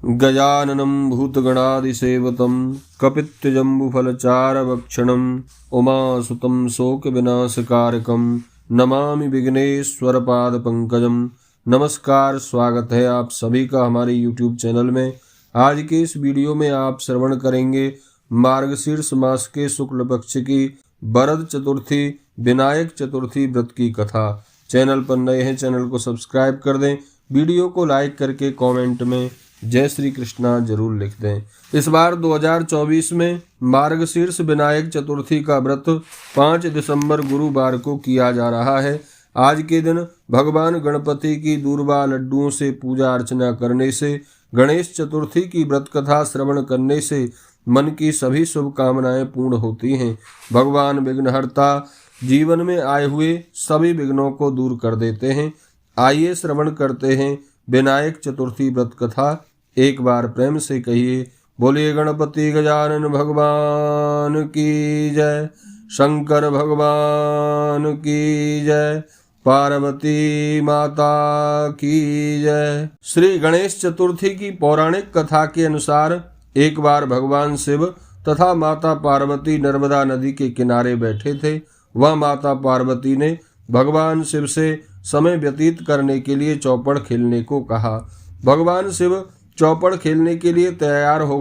गजाननं भूतगणादिसेवतं कपित्थजम्बुफलचारभक्षणं उमासुतं शोकविनाशकारकं नमामि विघ्नेश्वरपादपङ्कजं। नमस्कार, स्वागत है आप सभी का हमारे YouTube चैनल में। आज के इस वीडियो में आप श्रवण करेंगे मार्गशीर्ष मास के शुक्ल पक्ष की वरद चतुर्थी विनायक चतुर्थी व्रत की कथा। चैनल पर नए हैं, चैनल को सब्सक्राइब कर दें, वीडियो को लाइक करके कमेंट में जय श्री कृष्णा जरूर लिख दें। इस बार 2024 में मार्गशीर्ष विनायक चतुर्थी का व्रत 5 दिसंबर गुरुवार को किया जा रहा है। आज के दिन भगवान गणपति की दूर्वा लड्डुओं से पूजा अर्चना करने से, गणेश चतुर्थी की व्रत कथा श्रवण करने से मन की सभी शुभकामनाएं पूर्ण होती हैं। भगवान विघ्नहर्ता जीवन में आए हुए सभी विघ्नों को दूर कर देते हैं। आइए श्रवण करते हैं विनायक चतुर्थी व्रत कथा। एक बार प्रेम से कहिए, बोलिए गणपति गजानन भगवान की जय, शंकर भगवान की जय, पार्वती माता की जय। श्री गणेश चतुर्थी की पौराणिक कथा के अनुसार एक बार भगवान शिव तथा माता पार्वती नर्मदा नदी के किनारे बैठे थे। वह माता पार्वती ने भगवान शिव से समय व्यतीत करने के लिए चौपड़ खेलने को कहा। भगवान शिव चौपड़ खेलने के लिए तैयार हो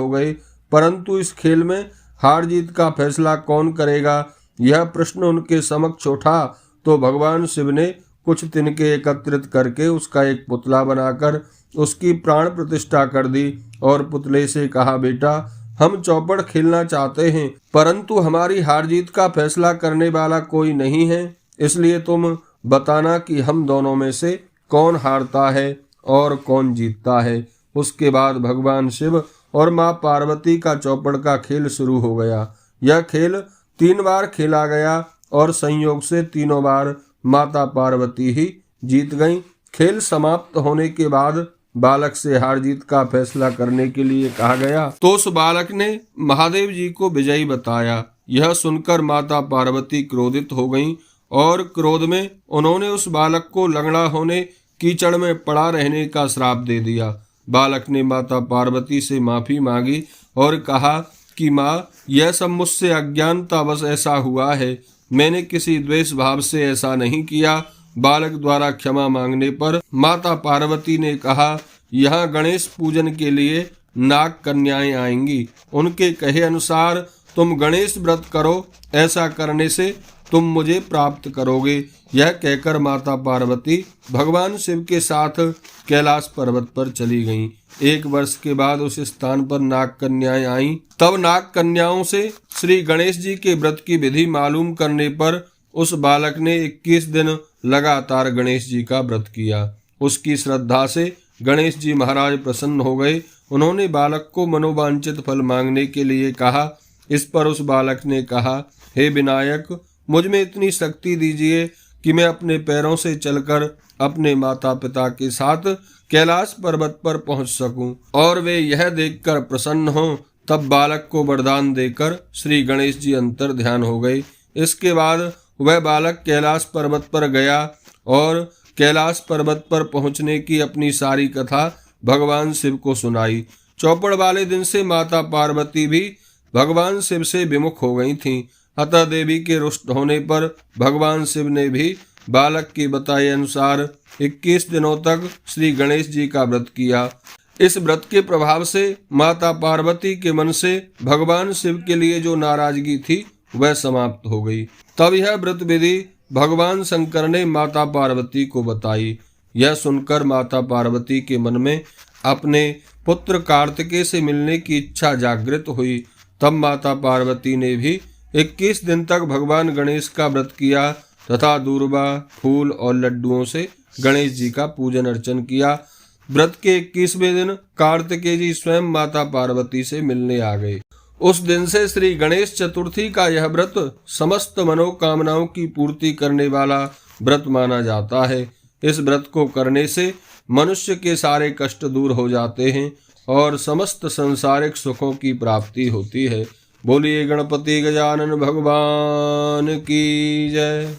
गए, परंतु इस खेल में हार जीत का फैसला कौन करेगा, यह प्रश्न उनके समक्ष उठा तो भगवान शिव ने कुछ तिनके एकत्रित करके उसका एक पुतला बनाकर उसकी प्राण प्रतिष्ठा कर दी और पुतले से कहा, बेटा हम चौपड़ खेलना चाहते हैं, परंतु हमारी हार जीत का फैसला करने वाला कोई नहीं है, इसलिए तुम बताना कि हम दोनों में से कौन हारता है और कौन जीतता है। उसके बाद भगवान शिव और माँ पार्वती का चौपड़ का खेल शुरू हो गया। यह खेल 3 बार खेला गया और संयोग से तीनों बार माता पार्वती ही जीत गईं। खेल समाप्त होने के बाद बालक से हार जीत का फैसला करने के लिए कहा गया तो उस बालक ने महादेव जी को विजयी बताया। यह सुनकर माता पार्वती क्रोधित हो गईं और क्रोध में उन्होंने उस बालक को लंगड़ा होने, कीचड़ में पड़ा रहने का श्राप दे दिया। बालक ने माता पार्वती से माफी मांगी और कहा कि माँ, यह सब मुझसे अज्ञानतावश ऐसा हुआ है, मैंने किसी द्वेष भाव से ऐसा नहीं किया। बालक द्वारा क्षमा मांगने पर माता पार्वती ने कहा, यहाँ गणेश पूजन के लिए नाग कन्याएं आएंगी, उनके कहे अनुसार तुम गणेश व्रत करो, ऐसा करने से तुम मुझे प्राप्त करोगे। यह कहकर माता पार्वती भगवान शिव के साथ कैलाश पर्वत पर चली गईं। 1 वर्ष के बाद उस स्थान पर नाग कन्याएं आईं। तब नाग कन्याओं से श्री गणेश जी के व्रत की विधि मालूम करने पर उस बालक ने 21 दिन लगातार गणेश जी का व्रत किया। उसकी श्रद्धा से गणेश जी महाराज प्रसन्न हो गए। उन्होंने बालक को मनोवांछित फल मांगने के लिए कहा। इस पर उस बालक ने कहा, हे विनायक, मुझ में इतनी शक्ति दीजिए कि मैं अपने पैरों से चलकर अपने माता पिता के साथ कैलाश पर्वत पर पहुंच सकूं और वे यह देखकर प्रसन्न हों। तब बालक को वरदान देकर श्री गणेश जी अंतर ध्यान हो गए। इसके बाद वह बालक कैलाश पर्वत पर गया और कैलाश पर्वत पर पहुंचने की अपनी सारी कथा भगवान शिव को सुनाई। चौपड़ वाले दिन से माता पार्वती भी भगवान शिव से विमुख हो गई थीं। अतः देवी के रुष्ट होने पर भगवान शिव ने भी बालक के बताए अनुसार 21 दिनों तक श्री गणेश जी का व्रत किया। इस व्रत के प्रभाव से माता पार्वती के मन से भगवान शिव के लिए जो नाराजगी थी वह समाप्त हो गई। तब यह व्रत विधि भगवान शंकर ने माता पार्वती को बताई। यह सुनकर माता पार्वती के मन में अपने पुत्र कार्तिकेय से मिलने की इच्छा जागृत हुई। तब माता पार्वती ने भी 21 दिन तक भगवान गणेश का व्रत किया तथा दूर्वा, फूल और लड्डुओं से गणेश जी का पूजन अर्चन किया। व्रत के 21वें दिन कार्तिकेय जी स्वयं माता पार्वती से मिलने आ गए। उस दिन से श्री गणेश चतुर्थी का यह व्रत समस्त मनोकामनाओं की पूर्ति करने वाला व्रत माना जाता है। इस व्रत को करने से मनुष्य के सारे कष्ट दूर हो जाते हैं और समस्त संसारिक सुखों की प्राप्ति होती है। बोलिए गणपति गजानन भगवान की जय।